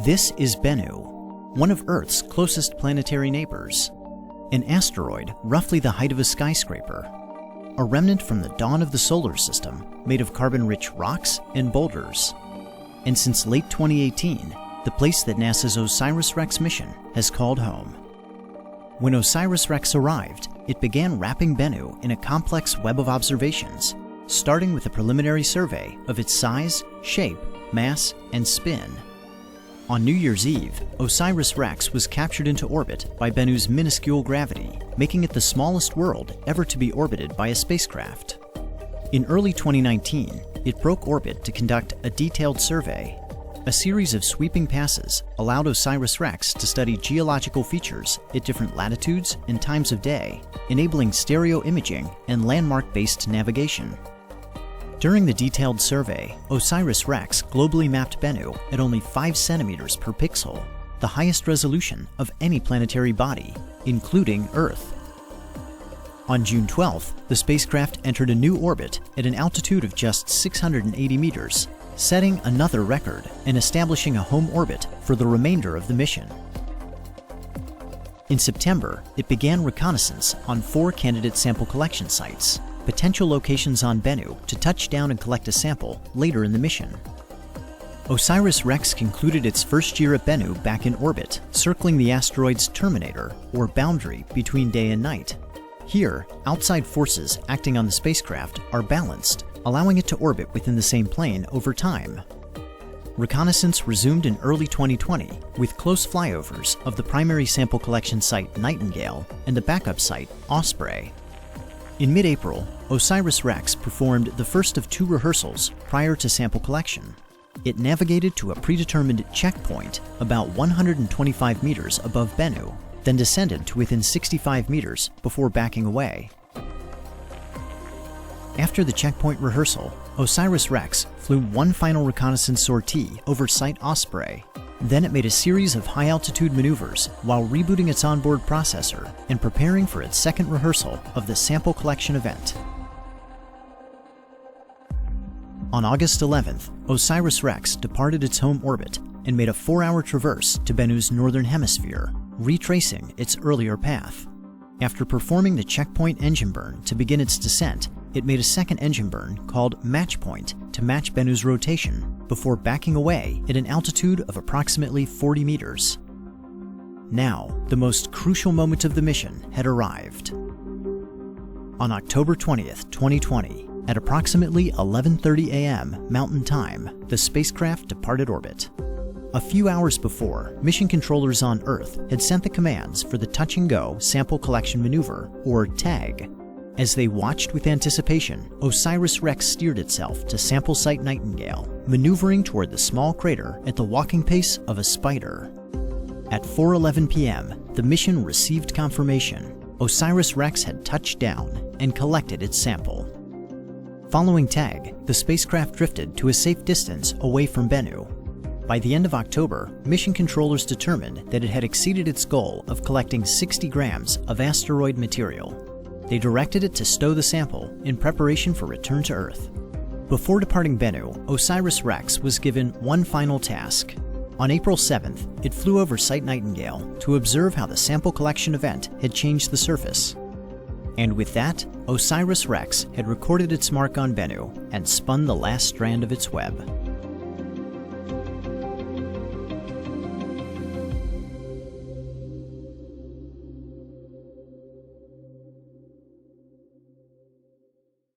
This is Bennu, one of Earth's closest planetary neighbors. An asteroid roughly the height of a skyscraper. A remnant from the dawn of the solar system made of carbon-rich rocks and boulders. And since late 2018, the place that NASA's OSIRIS-REx mission has called home. When OSIRIS-REx arrived, it began wrapping Bennu in a complex web of observations, starting with a preliminary survey of its size, shape, mass, and spin. On New Year's Eve, OSIRIS-REx was captured into orbit by Bennu's minuscule gravity, making it the smallest world ever to be orbited by a spacecraft. In early 2019, it broke orbit to conduct a detailed survey. A series of sweeping passes allowed OSIRIS-REx to study geological features at different latitudes and times of day, enabling stereo imaging and landmark-based navigation. During the detailed survey, OSIRIS-REx globally mapped Bennu at only 5 centimeters per pixel, the highest resolution of any planetary body, including Earth. On June 12th, the spacecraft entered a new orbit at an altitude of just 680 meters, setting another record and establishing a home orbit for the remainder of the mission. In September, it began reconnaissance on 4 candidate sample collection sites, potential locations on Bennu to touch down and collect a sample later in the mission. OSIRIS-REx concluded its first year at Bennu back in orbit, circling the asteroid's terminator, or boundary between day and night. Here, outside forces acting on the spacecraft are balanced, allowing it to orbit within the same plane over time. Reconnaissance resumed in early 2020 with close flyovers of the primary sample collection site Nightingale and the backup site Osprey. In mid-April, OSIRIS-REx performed the first of 2 rehearsals prior to sample collection. It navigated to a predetermined checkpoint about 125 meters above Bennu, then descended to within 65 meters before backing away. After the checkpoint rehearsal, OSIRIS-REx flew one final reconnaissance sortie over Site Osprey. Then it made a series of high-altitude maneuvers while rebooting its onboard processor and preparing for its second rehearsal of the sample collection event. On August 11th, OSIRIS-REx departed its home orbit and made a 4-hour traverse to Bennu's northern hemisphere, retracing its earlier path. After performing the checkpoint engine burn to begin its descent, it made a second engine burn called Match Point to match Bennu's rotation before backing away at an altitude of approximately 40 meters. Now, the most crucial moment of the mission had arrived. On October 20th, 2020, at approximately 11:30 a.m. Mountain Time, the spacecraft departed orbit. A few hours before, mission controllers on Earth had sent the commands for the Touch-and-Go Sample Collection Maneuver, or TAG. As they watched with anticipation, OSIRIS-REx steered itself to sample site Nightingale, maneuvering toward the small crater at the walking pace of a spider. At 4:11 p.m., the mission received confirmation. OSIRIS-REx had touched down and collected its sample. Following TAG, the spacecraft drifted to a safe distance away from Bennu. By the end of October, mission controllers determined that it had exceeded its goal of collecting 60 grams of asteroid material. They directed it to stow the sample in preparation for return to Earth. Before departing Bennu, OSIRIS-REx was given one final task. On April 7th, it flew over Site Nightingale to observe how the sample collection event had changed the surface. And with that, OSIRIS-REx had recorded its mark on Bennu and spun the last strand of its web.